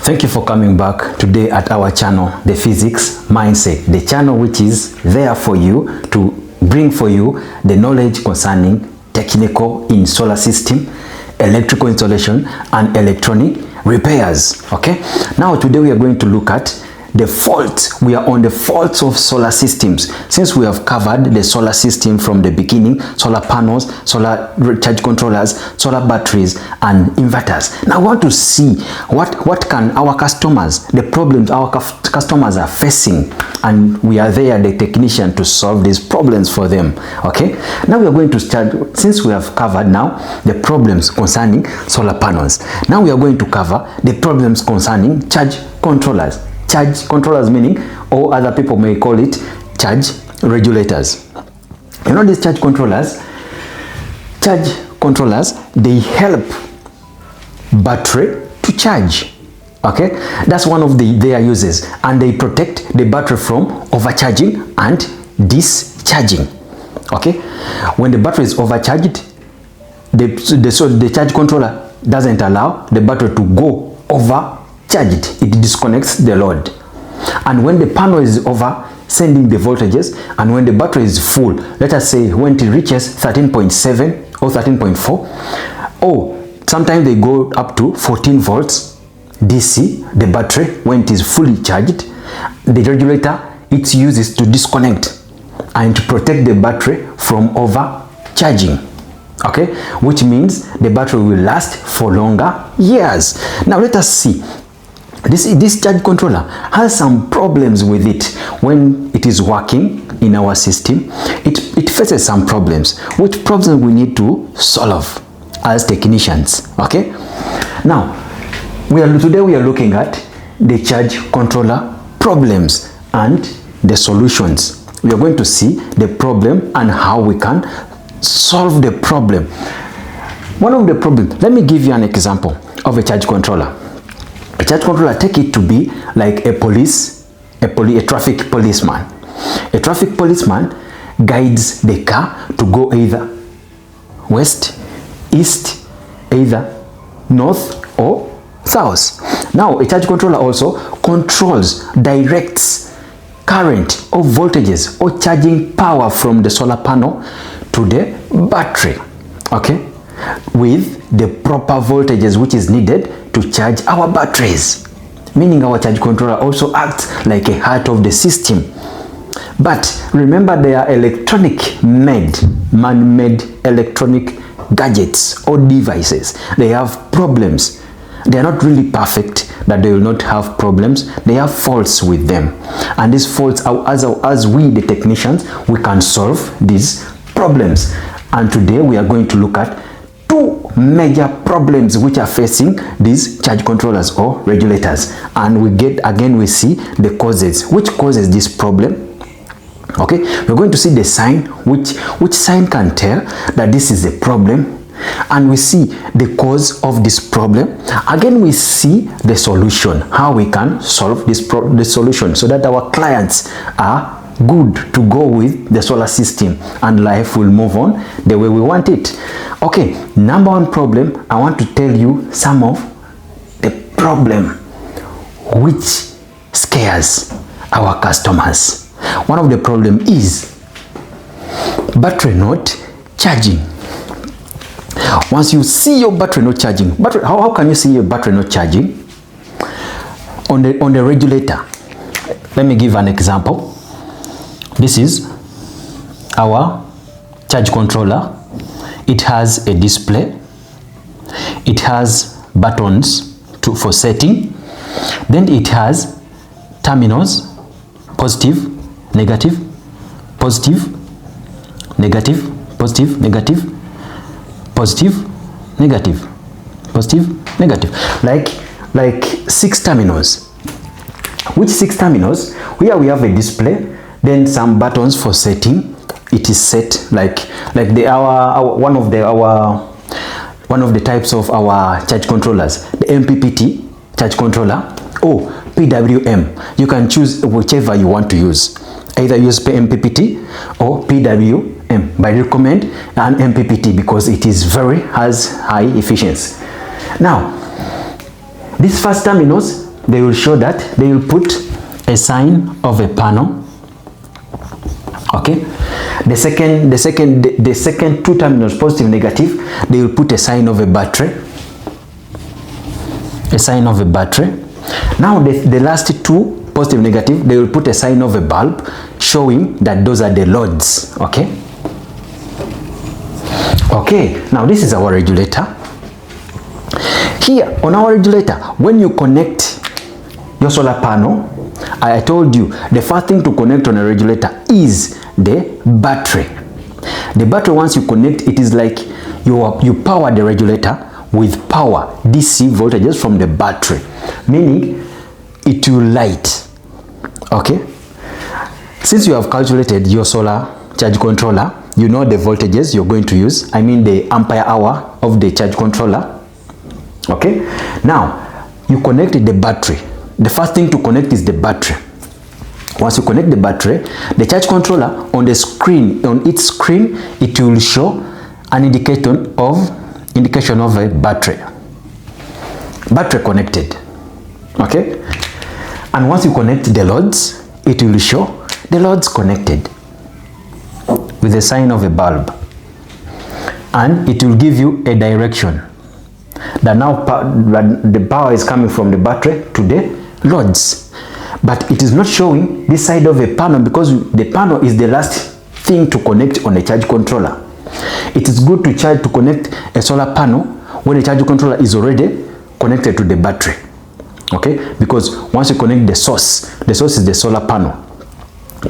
Thank you for coming back today at our channel, The Physics Mindset, the channel which is there for you to bring for you the knowledge concerning technical in solar system, electrical installation and electronic repairs. Okay, now today we are going to look at the faults. We are on the faults of solar systems. Since we have covered the solar system from the beginning, solar panels, solar charge controllers, solar batteries and inverters. Now I want to see what can our customers, the problems our customers are facing, and we are there, the technician, to solve these problems for them. Okay, now we are going to start, since we have covered now the problems concerning solar panels. Now we are going to cover the problems concerning charge controllers. Charge controllers meaning, or other people may call it charge regulators. You know, these charge controllers, they help battery to charge. Okay, that's one of their uses, and they protect the battery from overcharging and discharging. Okay, when the battery is overcharged, the charge controller doesn't allow the battery to go overcharged. It disconnects the load. And when the panel is over sending the voltages, and when the battery is full, let us say when it reaches 13.7 or 13.4, or sometimes they go up to 14 volts DC, the battery, when it is fully charged, the regulator, its use is to disconnect and to protect the battery from overcharging. Okay, which means the battery will last for longer years. Now let us see. This charge controller has some problems with it. When it is working in our system, it faces some problems. Which problems we need to solve as technicians? Okay, now today we are looking at the charge controller problems and the solutions. We are going to see the problem and how we can solve the problem. One of the problems, let me give you an example of a charge controller. A charge controller, take it to be like a traffic policeman. A traffic policeman guides the car to go either west, east, either north or south. Now a charge controller also controls, directs current or voltages or charging power from the solar panel to the battery. Okay, with the proper voltages which is needed to charge our batteries, meaning our charge controller also acts like a heart of the system. But remember, they are man-made electronic gadgets or devices. They have problems. They are not really perfect, that they will not have problems. They have faults with them, and these faults, as we the technicians, we can solve these problems. And today we are going to look at two major problems which are facing these charge controllers or regulators, and we see the causes. Which causes this problem? Okay, we're going to see the sign, which sign can tell that this is a problem, and we see the cause of this problem. Again, we see the solution, how we can solve the solution, so that our clients are good to go with the solar system and life will move on the way we want it. Okay, number one problem, I want to tell you some of the problem which scares our customers. One of the problem is battery not charging. Once you see your battery not charging, how can you see your battery not charging? On the regulator, let me give an example. This is our charge controller. It has a display. It has buttons for setting. Then it has terminals, positive, negative, positive, negative, positive, negative, positive, negative, positive, negative. Like 6 terminals. Which 6 terminals? Here we have a display. Then some buttons for setting. It is set like one of the types of our charge controllers, the MPPT charge controller or PWM. You can choose whichever you want to use. Either use MPPT or PWM. But I recommend an MPPT because it has high efficiency. Now, these first terminals they will show that they will put a sign of a panel. Okay, the second two terminals, positive, negative, they will put a sign of a battery. A sign of a battery. Now the last two, positive, negative, they will put a sign of a bulb, showing that those are the loads. Okay. Okay, now this is our regulator. Here on our regulator, when you connect your solar panel, I told you the first thing to connect on a regulator is the battery. The battery, once you connect, it is like you power the regulator with power, DC voltages from the battery, meaning it will light. Okay, since you have calculated your solar charge controller, you know the voltages you're going to use, I mean the ampere hour of the charge controller. Okay, now you connect the battery. The first thing to connect is the battery. Once you connect the battery, the charge controller on the screen, on its screen, it will show an indication of a battery connected. Okay, and once you connect the loads, it will show the loads connected with the sign of a bulb, and it will give you a direction that now the power is coming from the battery to the loads. But it is not showing this side of a panel, because the panel is the last thing to connect on a charge controller. It is good to connect a solar panel when the charge controller is already connected to the battery. Okay, because once you connect the source is the solar panel,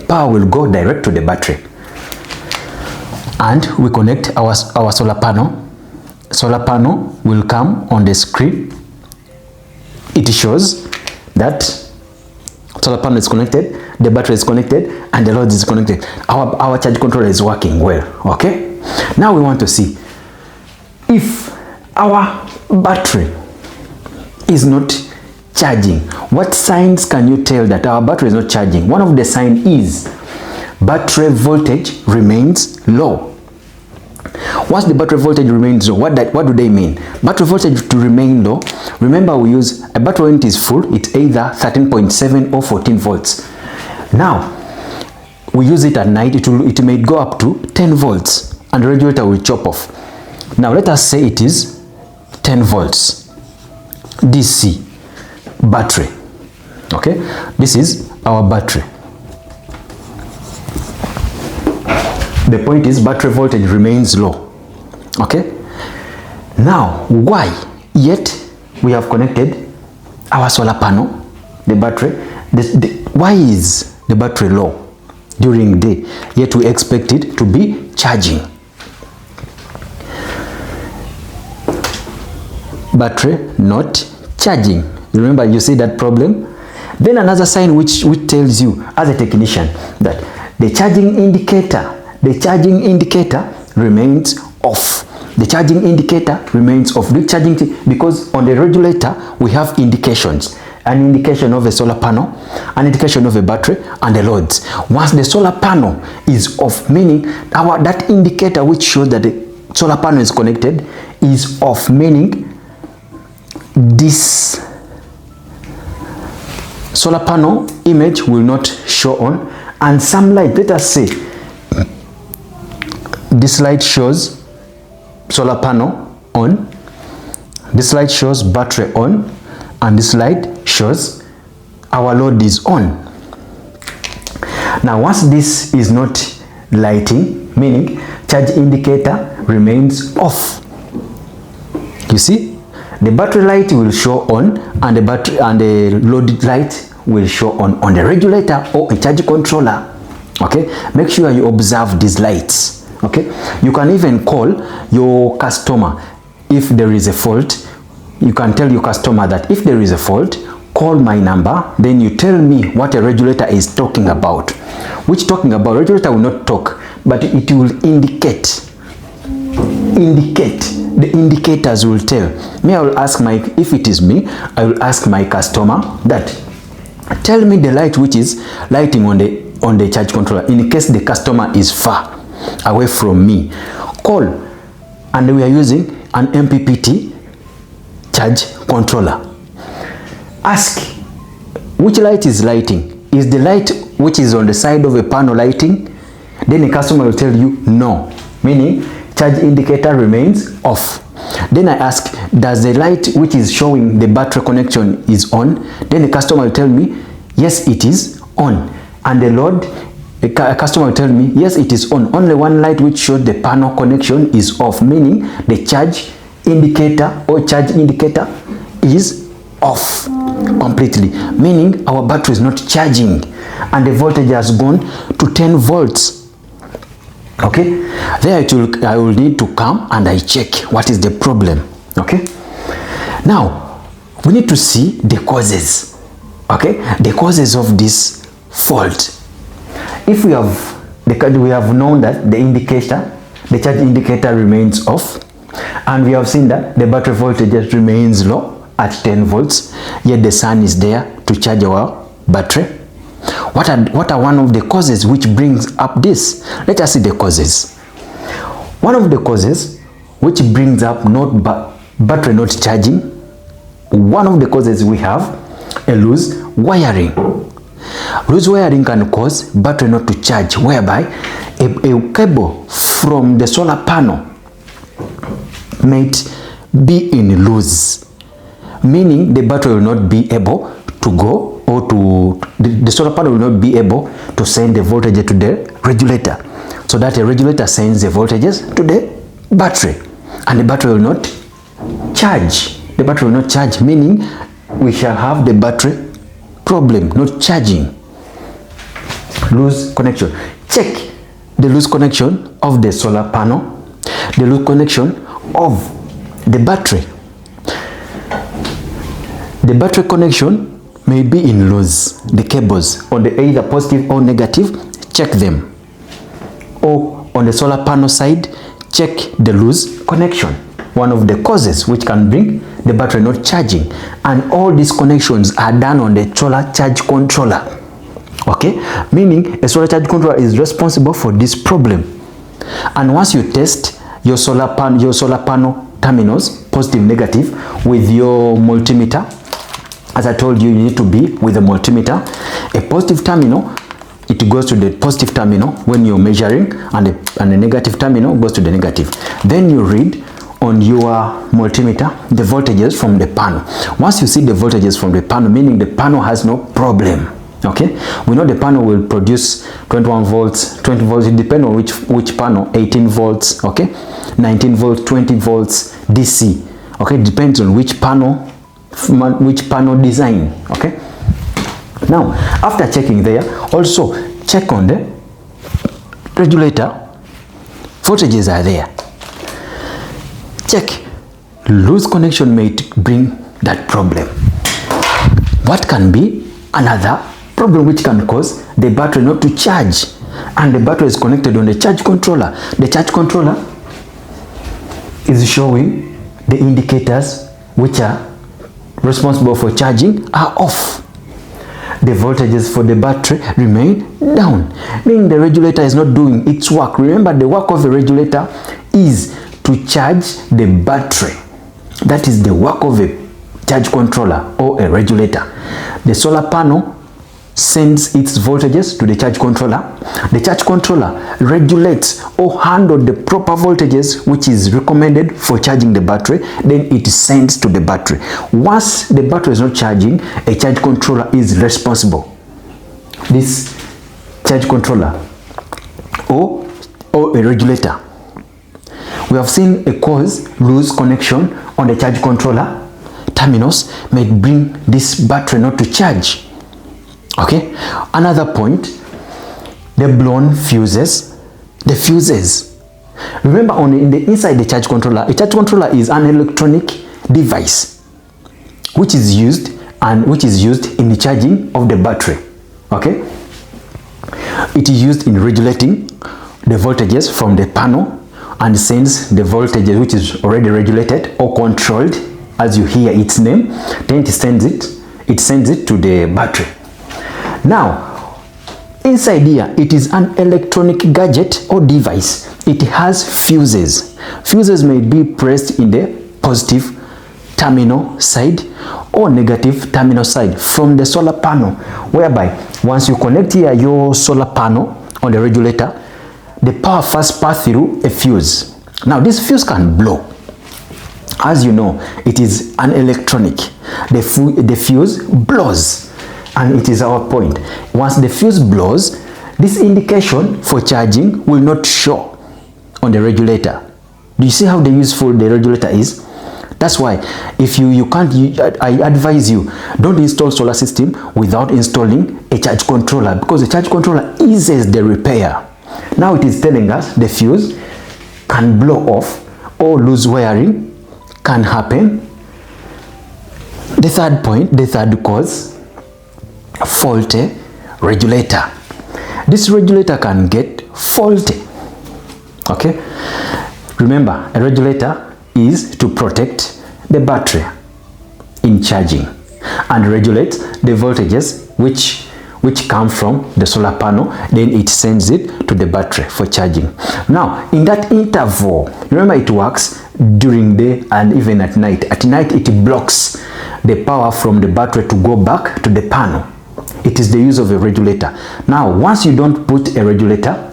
power will go direct to the battery. And we connect our solar panel. Solar panel will come on the screen. It shows that solar panel is connected, the battery is connected, and the load is connected. Our charge controller is working well. Okay, now we want to see if our battery is not charging. What signs can you tell that our battery is not charging? One of the signs is battery voltage remains low. Once the battery voltage remains low, what do they mean? Battery voltage to remain low, remember we use a battery when it is full, it's either 13.7 or 14 volts. Now, we use it at night, it may go up to 10 volts and the regulator will chop off. Now let us say it is 10 volts DC battery. Okay, this is our battery. The point is battery voltage remains low. Okay, now why yet we have connected our solar panel, the battery, why is the battery low during the day, yet we expect it to be charging? Battery not charging. Remember, you see that problem? Then another sign which tells you as a technician that the charging indicator remains off. The charging indicator remains off. The charging, because on the regulator we have indications. An indication of a solar panel, an indication of a battery, and the loads. Once the solar panel is off, meaning that indicator which shows that the solar panel is connected is off, meaning this solar panel image will not show on, and some light, let us say this light shows solar panel on, this light shows battery on, and this light shows our load is on. Now once this is not lighting, meaning charge indicator remains off. You see, the battery light will show on, and the load light will show on the regulator or a charge controller. Okay, make sure you observe these lights. Okay, you can even call your customer if there is a fault. You can tell your customer that if there is a fault, call my number, then you tell me what a regulator is talking about. Which talking about, regulator will not talk, but it will indicate. The indicators will tell me. I will ask if it is me, I will ask my customer that tell me the light which is lighting on the charge controller, in case the customer is far away from me. Call, and we are using an MPPT charge controller. Ask which light is lighting? Is the light which is on the side of a panel lighting? Then the customer will tell you no, meaning charge indicator remains off. Then I ask, does the light which is showing the battery connection is on? Then the customer will tell me, yes, it is on. And the customer will tell me, yes, it is on. Only one light which shows the panel connection is off, meaning the charge indicator or charge indicator is off completely, meaning our battery is not charging and the voltage has gone to 10 volts. Okay, there I will need to come and I check what is the problem. Okay, now we need to see the causes. Okay, the causes of this fault. If we have known that the charge indicator remains off, and we have seen that the battery voltage remains low at 10 volts, yet the sun is there to charge our battery. What are one of the causes which brings up this? Let us see the causes. One of the causes which brings up battery not charging, one of the causes we have a loose wiring. Loose wiring can cause battery not to charge, whereby a cable from the solar panel might be in loose, meaning the battery will not be able to go, or the solar panel will not be able to send the voltage to the regulator, so that the regulator sends the voltages to the battery, and the battery will not charge. The battery will not charge, meaning we shall have the battery problem, not charging. Loose connection. Check the loose connection of the solar panel, the loose connection of the battery. The battery connection may be in loose. The cables on the either positive or negative, check them. Or on the solar panel side, check the loose connection. One of the causes which can bring the battery not charging, and all these connections are done on the solar charge controller. Okay, meaning a solar charge controller is responsible for this problem. And once you test your solar panel terminals, positive, negative, with your multimeter, as I told you, you need to be with a multimeter. A positive terminal, it goes to the positive terminal when you're measuring, and the negative terminal goes to the negative. Then you read on your multimeter the voltages from the panel. Once you see the voltages from the panel, meaning the panel has no problem. Okay, we know the panel will produce 21 volts, 20 volts, it depends on which panel, 18 volts, okay, 19 volts, 20 volts DC. Okay, it depends on which panel design. Okay, now after checking there, also check on the regulator. Voltages are there. Check. Loose connection may bring that problem. What can be another problem which can cause the battery not to charge? And the battery is connected on the charge controller. The charge controller is showing the indicators which are responsible for charging are off. The voltages for the battery remain down, meaning the regulator is not doing its work. Remember, the work of the regulator is to charge the battery. That is the work of a charge controller or a regulator. The solar panel sends its voltages to the charge controller. The charge controller regulates or handles the proper voltages which is recommended for charging the battery. Then it sends to the battery. Once the battery is not charging, a charge controller is responsible. This charge controller or a regulator. We have seen a cause, loose connection on the charge controller terminals may bring this battery not to charge. Okay, another point, the blown fuses. The fuses, remember, in the inside the charge controller, a charge controller is an electronic device which is used in the charging of the battery. Okay, it is used in regulating the voltages from the panel and sends the voltages which is already regulated or controlled, as you hear its name. Then it sends it to the battery. Now, inside here, it is an electronic gadget or device. It has fuses. Fuses may be pressed in the positive terminal side or negative terminal side from the solar panel, whereby once you connect here your solar panel on the regulator, the power first pass through a fuse. Now this fuse can blow. As you know, it is an electronic. The fuse blows, and it is our point. Once the fuse blows, this indication for charging will not show on the regulator. Do you see how useful the regulator is? That's why if you can't, I advise you, don't install solar system without installing a charge controller, because the charge controller eases the repair. Now it is telling us the fuse can blow off or loose wiring can happen. The third point, the third cause, faulty regulator. This regulator can get faulty. Okay, remember, a regulator is to protect the battery in charging and regulate the voltages which come from the solar panel, then it sends it to the battery for charging. Now in that interval, remember, it works during day and even at night. At night it blocks the power from the battery to go back to the panel. It is the use of a regulator. Now once you don't put a regulator,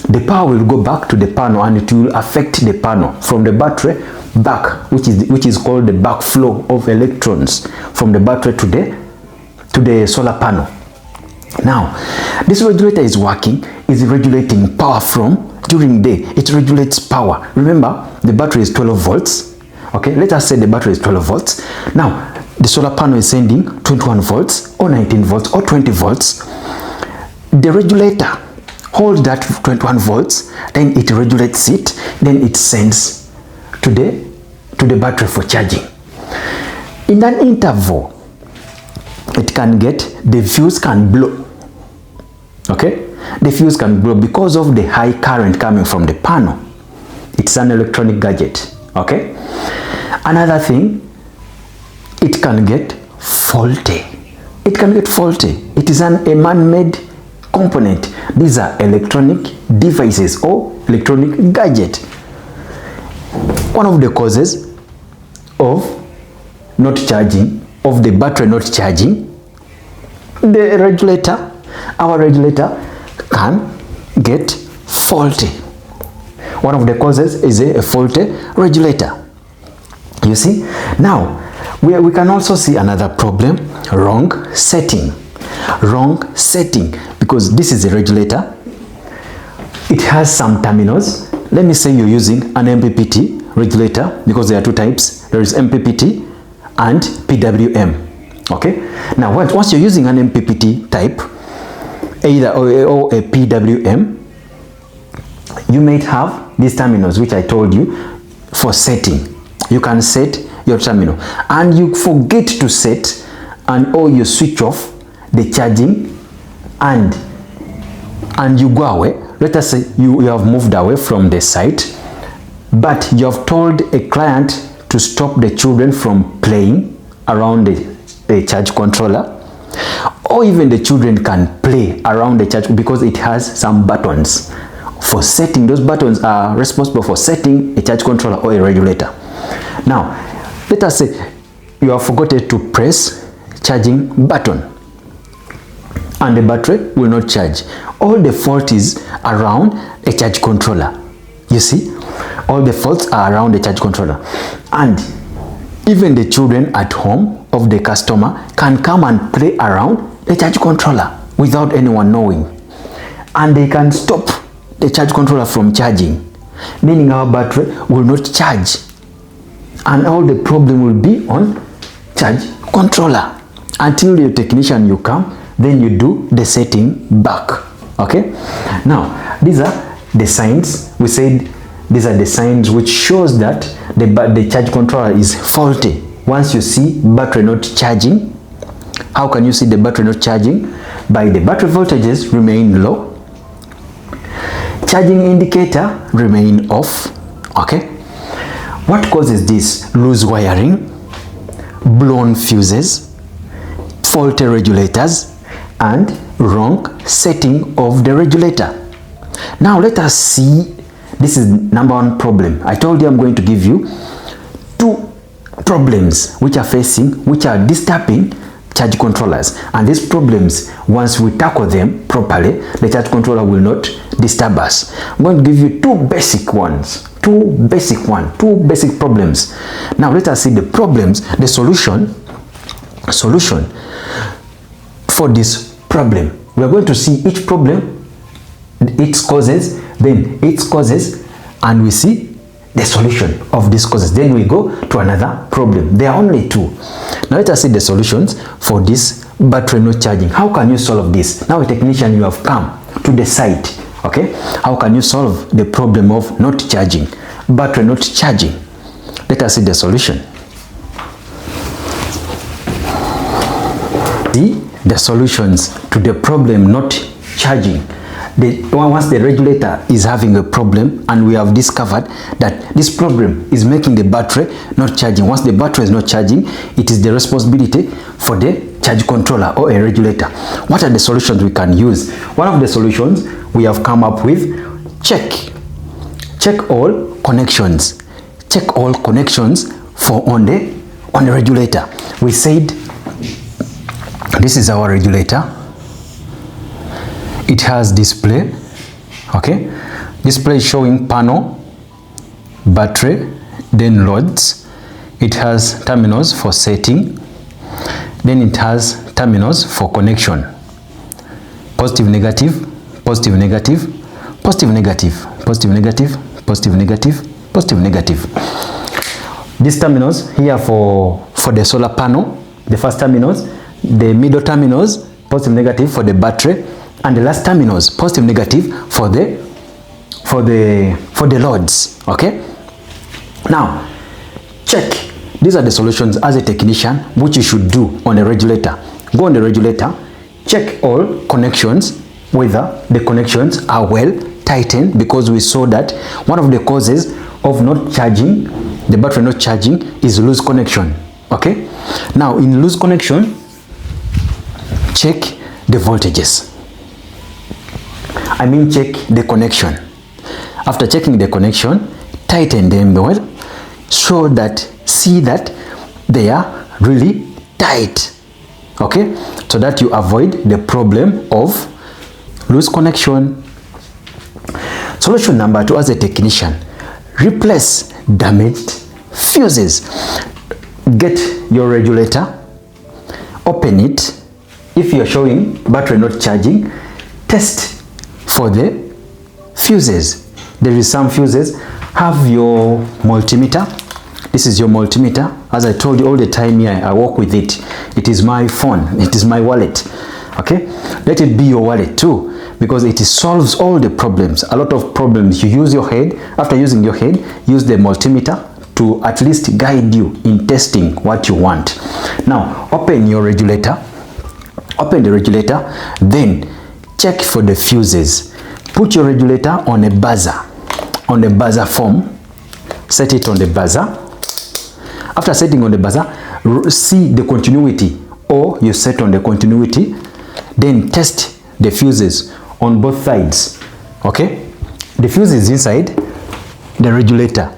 the power will go back to the panel and it will affect the panel from the battery back, which is called the backflow of electrons from the battery to the solar panel. Now this regulator is regulating power from during day. It regulates power. Remember, the battery is 12 volts. Okay, let us say the battery is 12 volts. Now the solar panel is sending 21 volts or 19 volts or 20 volts. The regulator holds that 21 volts, then it regulates it, then it sends to the battery for charging. In that interval, it can get, the fuse can blow. Okay, the fuse can blow because of the high current coming from the panel. It's an electronic gadget. Okay, another thing, it can get faulty. It can get faulty. It is a man-made component. These are electronic devices or electronic gadget. One of the causes of not charging, of the battery not charging, the regulator, our regulator can get faulty. One of the causes is a faulty regulator. You see? Now we can also see another problem, wrong setting. Wrong setting, because this is a regulator. It has some terminals. Let me say you're using an MPPT regulator, because there are two types. There is MPPT and PWM. Okay, now once you're using an MPPT type, either or a PWM, you might have these terminals which I told you for setting. You can set your terminal and you forget to set, and or you switch off the charging and you go away. Let us say you have moved away from the site, but you have told a client to stop the children from playing around the charge controller, or even the children can play around the charge because it has some buttons for setting. Those buttons are responsible for setting a charge controller or a regulator. Now let us say you have forgotten to press charging button and the battery will not charge. All the fault is around a charge controller. You see, all the faults are around the charge controller, and even the children at home of the customer can come and play around the charge controller without anyone knowing, and they can stop the charge controller from charging, meaning our battery will not charge, and all the problem will be on charge controller until the technician you come, then you do the setting back. Okay, now these are the signs. We said these are the signs which shows that the charge controller is faulty. Once you see battery not charging, how can you see the battery not charging? By the battery voltages remain low, charging indicator remain off. Okay, what causes this? Loose wiring, blown fuses, faulty regulators, and wrong setting of the regulator. Now let us see, this is number one problem. I told you I'm going to give you two problems which are disturbing charge controllers, and these problems, once we tackle them properly, the charge controller will not disturb us. I'm going to give you two basic problems. Now let us see the problems, the solution for this problem. We are going to see each problem, its causes, and we see the solution of these causes. Then we go to another problem. There are only two. Now let us see the solutions for this battery not charging. How can you solve this? Now, a technician, you have come to the site. Okay, how can you solve the problem of not charging, battery not charging? Let us see the solution. See the solutions to the problem not charging. Once the regulator is having a problem, and we have discovered that this problem is making the battery not charging. Once the battery is not charging, it is the responsibility for the charge controller or a regulator. What are the solutions we can use? One of the solutions we have come up with: check all connections. Check all connections for on the regulator. We said this is our regulator. It has display. Okay, display is showing panel, battery, then loads. It has terminals for setting, then it has terminals for connection. Positive, negative, positive, negative, positive, negative, positive, negative, positive, negative, positive, negative. These terminals here for the solar panel, the first terminals, the middle terminals, positive, negative for the battery, and the last terminals, positive, negative for the loads. Okay, now check. These are the solutions as a technician which you should do on a regulator. Go on the regulator, check all connections, whether the connections are well tightened, because we saw that one of the causes of not charging, the battery not charging, is loose connection. Okay, now in loose connection, check the voltages. Check the connection. After checking the connection, tighten them well, see that they are really tight. Okay, so that you avoid the problem of loose connection. Solution number 2, as a technician: replace damaged fuses. Get your regulator, open it. If you're showing battery not charging, test for the fuses. There is some fuses. Have your multimeter. This is your multimeter. As I told you all the time here, I work with it. It is my phone. It is my wallet. Okay, let it be your wallet too, because it solves all the problems. A lot of problems, you use your head. After using your head, use the multimeter to at least guide you in testing what you want. Now open your regulator. Open the regulator, then check for the fuses. Put your regulator on a buzzer form. Set it on the buzzer. After setting on the buzzer, see the continuity, or you set on the continuity, then test the fuses on both sides. Okay, the fuse is inside the regulator.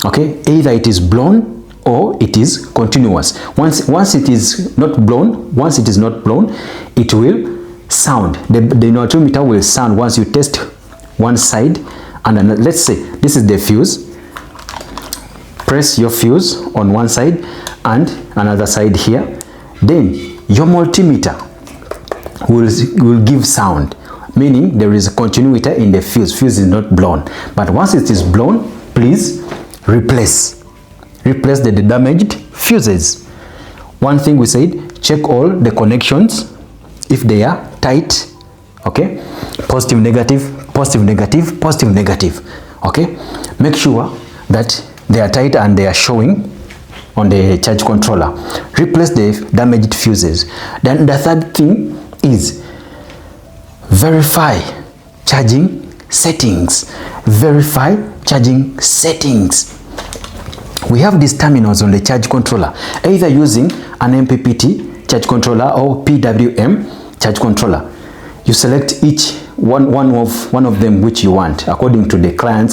Okay, either it is blown or it is continuous. Once it is not blown, it will sound. The multimeter will sound once you test one side and another. Let's say this is the fuse. Press your fuse on one side and another side here. Then your multimeter will give sound, meaning there is a continuity in the fuse. Fuse is not blown. But once it is blown, please replace the damaged fuses. One thing we said: check all the connections if they are tight. Okay, positive, negative, positive, negative, positive, negative. Okay, make sure that they are tight and they are showing on the charge controller. Replace the damaged fuses. Then the third thing is verify charging settings. Verify charging settings. We have these terminals on the charge controller, either using an MPPT charge controller or PWM charge controller. You select each one of them which you want according to the client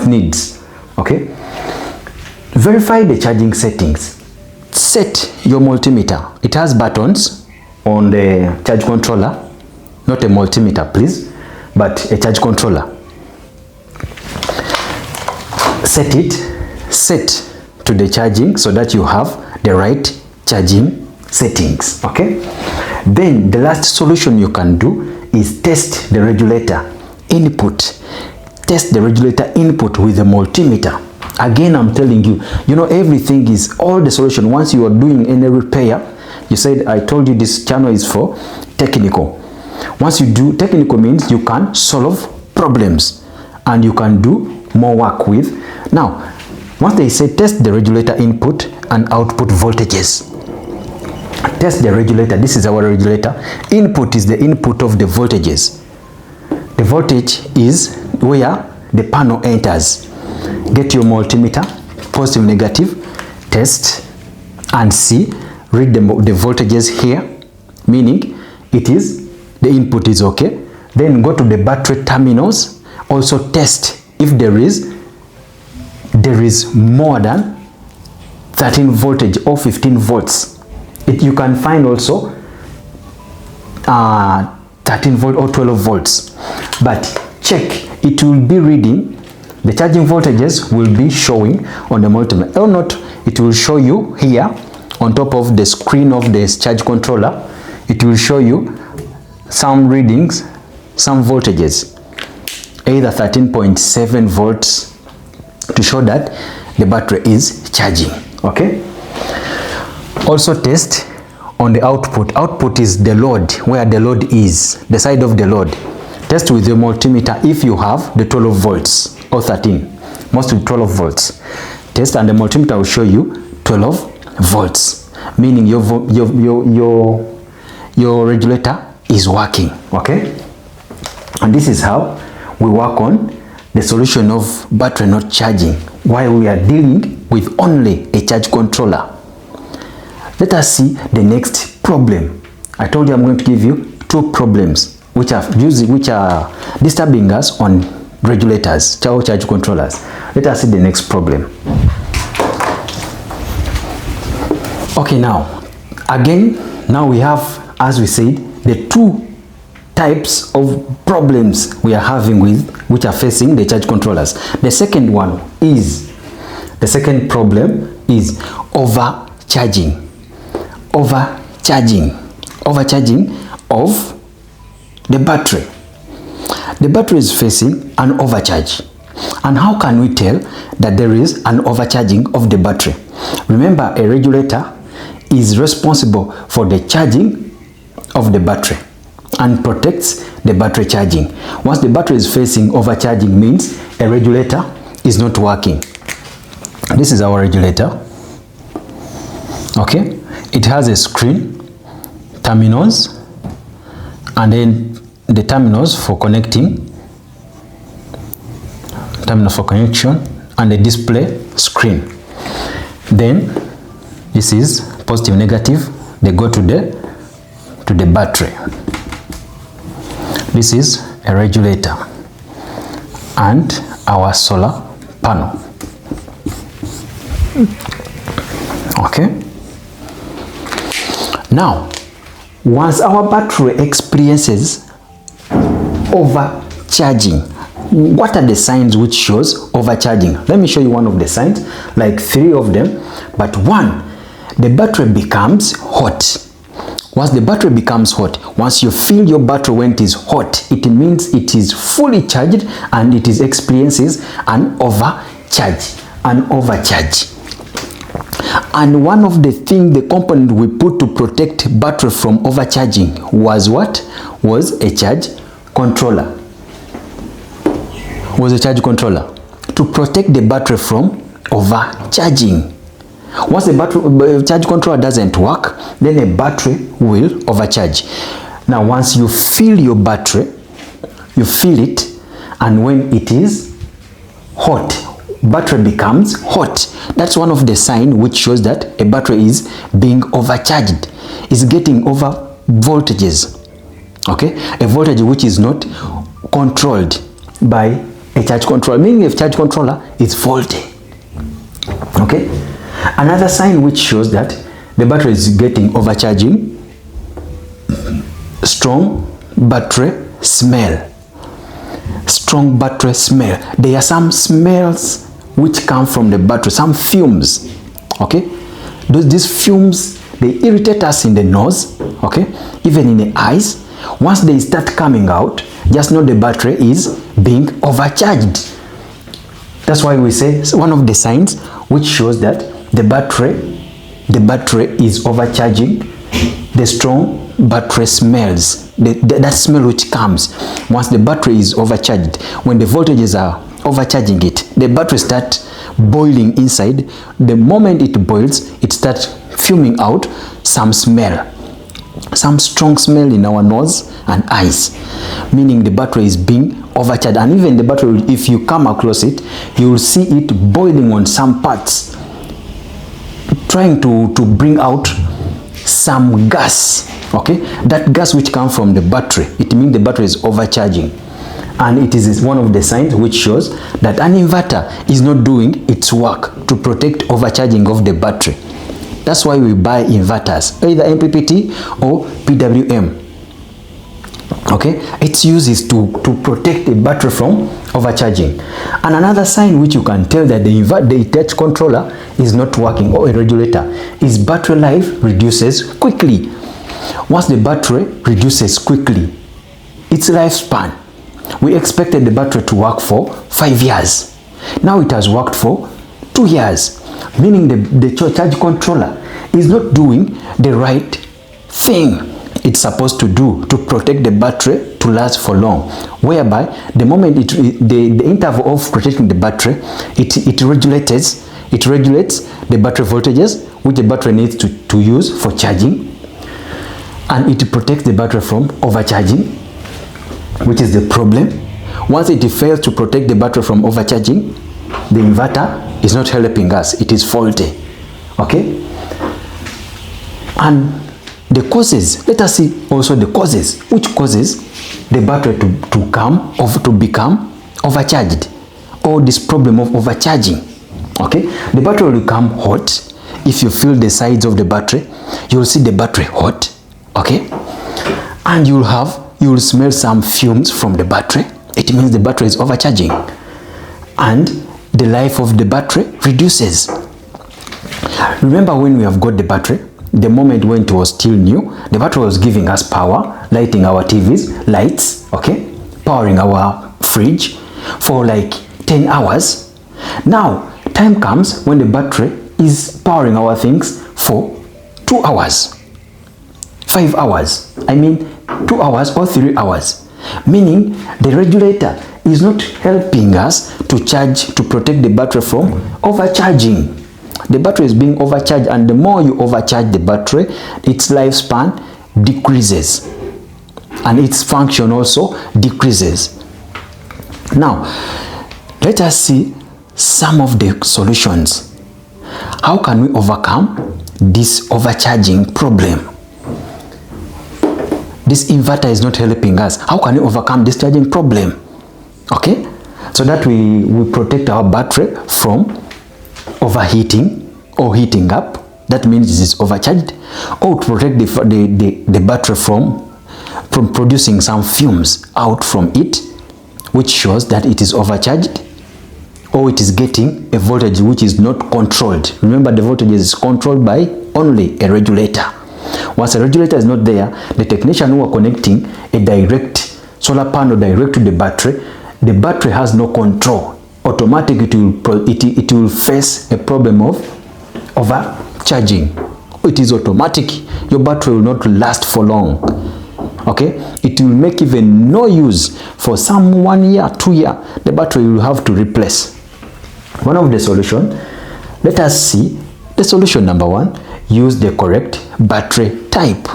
needs. Okay, verify the charging settings. Set your multimeter. It has buttons on the charge controller, not a multimeter please, but a charge controller. Set it, set to the charging so that you have the right charging settings. Okay, then the last solution you can do is test the regulator input. Test the regulator input with the multimeter. Again, I'm telling you, you know, everything is all the solution. Once you are doing any repair, you said, I told you this channel is for technical. Once you do technical, means you can solve problems and you can do more work with. Now, once they say test the regulator input and output voltages. Test the regulator. This is our regulator. Input is the input of the voltages. The voltage is where the panel enters. Get your multimeter, positive, negative, test and see. Read the voltages here, meaning it is the input is okay. Then go to the battery terminals. Also test if there is more than 13 voltage or 15 volts. You can find also 13 volt or 12 volts, but check, it will be reading. The charging voltages will be showing on the multimeter or not. It will show you here on top of the screen of this charge controller. It will show you some readings, some voltages, either 13.7 volts to show that the battery is charging. Okay, also test on the output. Output is the load, where the load is, the side of the load. Test with the multimeter if you have the 12 volts or 13, mostly 12 volts. Test and the multimeter will show you 12 volts, meaning your regulator is working. Okay, and this is how we work on the solution of battery not charging while we are dealing with only a charge controller. Let us see the next problem. I told you I'm going to give you two problems which are disturbing us on regulators, charge controllers. Let us see the next problem. Okay, now we have, as we said, the two types of problems we are having with, which are facing the charge controllers. The second problem is overcharging of the battery. The battery is facing an overcharge. And how can we tell that there is an overcharging of the battery? Remember, a regulator is responsible for the charging of the battery and protects the battery charging. Once the battery is facing overcharging, means a regulator is not working. This is our regulator. Okay, it has a screen, terminals, and then the terminals for connection, and the display screen. Then this is positive, negative, they go to the battery. This is a regulator and our solar panel. Okay, now once our battery experiences overcharging, what are the signs which shows overcharging? Let me show you one of the signs, like 3 of them. But 1, the battery becomes hot. Once the battery becomes hot, once you feel your battery when it is hot, it means it is fully charged and it is experiences an overcharge. And one of the things, the component we put to protect battery from overcharging was what? Was a charge controller. To protect the battery from overcharging. Once the battery charge controller doesn't work, then a battery will overcharge. Now once you fill your battery, you fill it, and when it is hot, battery becomes hot. That's one of the signs which shows that a battery is being overcharged. It's getting over voltages. Okay, a voltage which is not controlled by a charge controller, meaning a charge controller is faulty. Okay, another sign which shows that the battery is getting overcharging: strong battery smell. Strong battery smell. There are some smells which come from the battery, some fumes. Okay, these fumes, they irritate us in the nose, okay, even in the eyes. Once they start coming out, just know the battery is being overcharged. That's why we say one of the signs which shows that the battery is overcharging: the strong battery smells. That smell which comes once the battery is overcharged. When the voltages are overcharging it, the battery starts boiling inside. The moment it boils, it starts fuming out some smell, some strong smell in our nose and eyes, meaning the battery is being overcharged. And even the battery, if you come across it, you will see it boiling on some parts, trying to bring out some gas. Okay, that gas which comes from the battery, it means the battery is overcharging. And it is one of the signs which shows that an inverter is not doing its work to protect overcharging of the battery. That's why we buy inverters, either MPPT or PWM. Okay, its use is to protect the battery from overcharging. And another sign which you can tell that the touch controller is not working, or a regulator, is battery life reduces quickly. Once the battery reduces quickly, its lifespan, we expected the battery to work for 5 years. Now it has worked for 2 years, meaning the charge controller is not doing the right thing it's supposed to do to protect the battery to last for long, whereby the moment the interval of protecting the battery, it regulates the battery voltages which the battery needs to use for charging, and it protects the battery from overcharging, which is the problem. Once it fails to protect the battery from overcharging, the inverter is not helping us, it is faulty. Okay, and the causes, let us see also the causes which causes the battery to become overcharged, or this problem of overcharging. Okay, the battery will become hot. If you feel the sides of the battery, you will see the battery hot. Okay, and you will smell some fumes from the battery. It means the battery is overcharging, and the life of the battery reduces. Remember when we have got the battery, the moment when it was still new, the battery was giving us power, lighting our TVs, lights, okay, powering our fridge for like 10 hours. Now, time comes when the battery is powering our things for 2 hours, 5 hours, 2 hours or 3 hours, meaning the regulator is not helping us to protect the battery from overcharging. The battery is being overcharged, and the more you overcharge the battery, its lifespan decreases and its function also decreases. Now, let us see some of the solutions. How can we overcome this overcharging problem? This inverter is not helping us. How can we overcome this charging problem? Okay, so that we protect our battery from overheating or heating up. That means it is overcharged. Or to protect the battery from producing some fumes out from it, which shows that it is overcharged, or it is getting a voltage which is not controlled. Remember, the voltage is controlled by only a regulator. Once a regulator is not there, the technician who are connecting a direct solar panel direct to the battery has no control. Automatically it will face a problem of overcharging. It is automatic. Your battery will not last for long. Okay, it will make even no use for some 1 year, 2 years. The battery will have to replace. One of the solution, let us see the solution number 1. Use the correct battery type.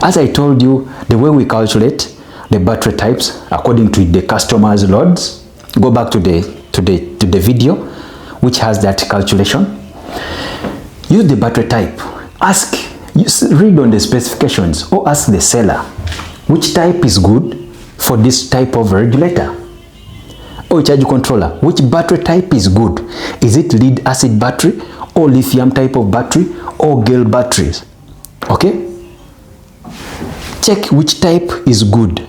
As I told you, the way we calculate the battery types according to the customer's loads, go back to the video which has that calculation. Use the battery type. Read on the specifications, or ask the seller which type is good for this type of regulator. or a charge controller, which battery type is good? Is it lead acid battery or lithium type of battery or gel batteries? Okay, check which type is good.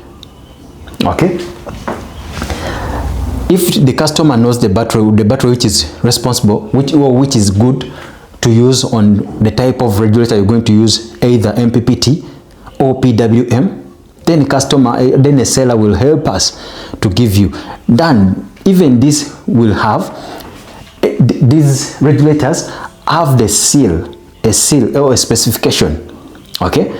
Okay, if the customer knows the battery which is responsible, which is good to use on the type of regulator you're going to use, either MPPT or PWM, then a seller will help us to give you. Then even this will have, these regulators have a seal or a specification, okay,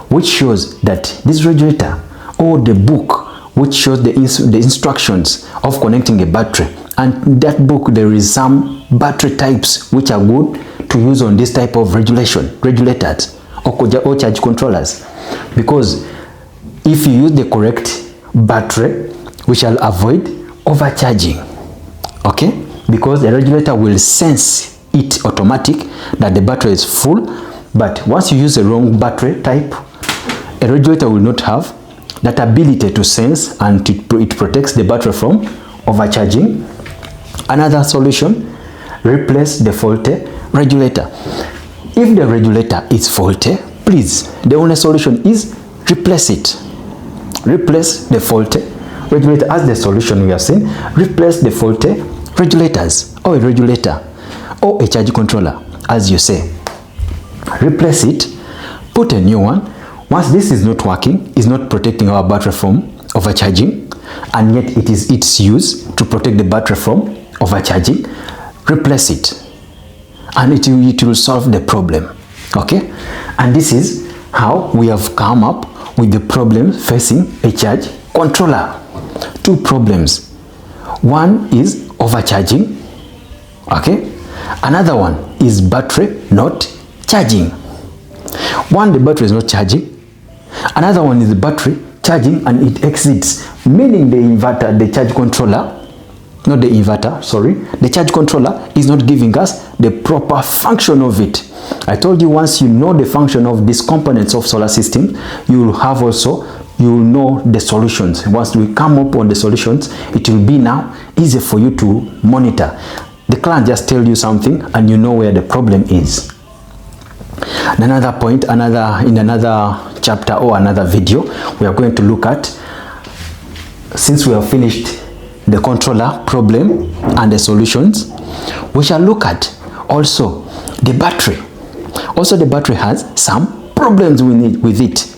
which shows that this regulator, or the book which shows the instructions of connecting a battery, and that book there is some battery types which are good to use on this type of regulators or charge controllers, because if you use the correct battery, we shall avoid overcharging. Okay, because the regulator will sense it automatic that the battery is full. But once you use the wrong battery type, a regulator will not have that ability to sense, and it protects the battery from overcharging. Another solution, replace the faulty regulator. If the regulator is faulty, please, the only solution is replace it. Replace the faulty regulator. As the solution we have seen, replace the faulty regulators, or a regulator or a charge controller, as you say. Replace it, put a new one. Once this is not working, is not protecting our battery from overcharging, and yet it is its use to protect the battery from overcharging, replace it, and it will solve the problem. Okay, and this is how we have come up with the problem facing a charge controller. Two problems. One is overcharging, okay, another one is battery not charging. One, the battery is not charging, another one is the battery charging and it exceeds, meaning the inverter, the charge controller, not the inverter, sorry, the charge controller is not giving us the proper function of it. I told you, once you know the function of these components of solar system, you will have also, you will know the solutions. Once we come up on the solutions, it will be now easy for you to monitor. The client just tell you something and you know where the problem is. Another point, in another chapter or another video, we are going to look at, since we have finished the controller problem and the solutions, we shall look at also the battery. Also, the battery has some problems with it,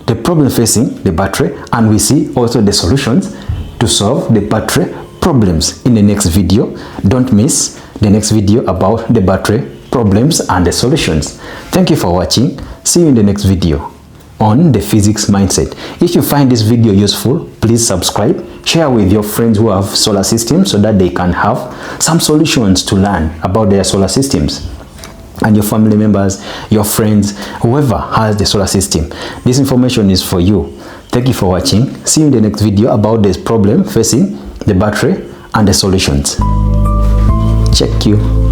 the problem facing the battery, and we see also the solutions to solve the battery problems in the next video. Don't miss the next video about the battery problems and the solutions. Thank you for watching. See you in the next video on the physics mindset. If you find this video useful, please subscribe, share with your friends who have solar systems so that they can have some solutions to learn about their solar systems, and your family members, your friends, whoever has the solar system. This information is for you. Thank you for watching. See you in the next video about this problem facing the battery and the solutions. Check you.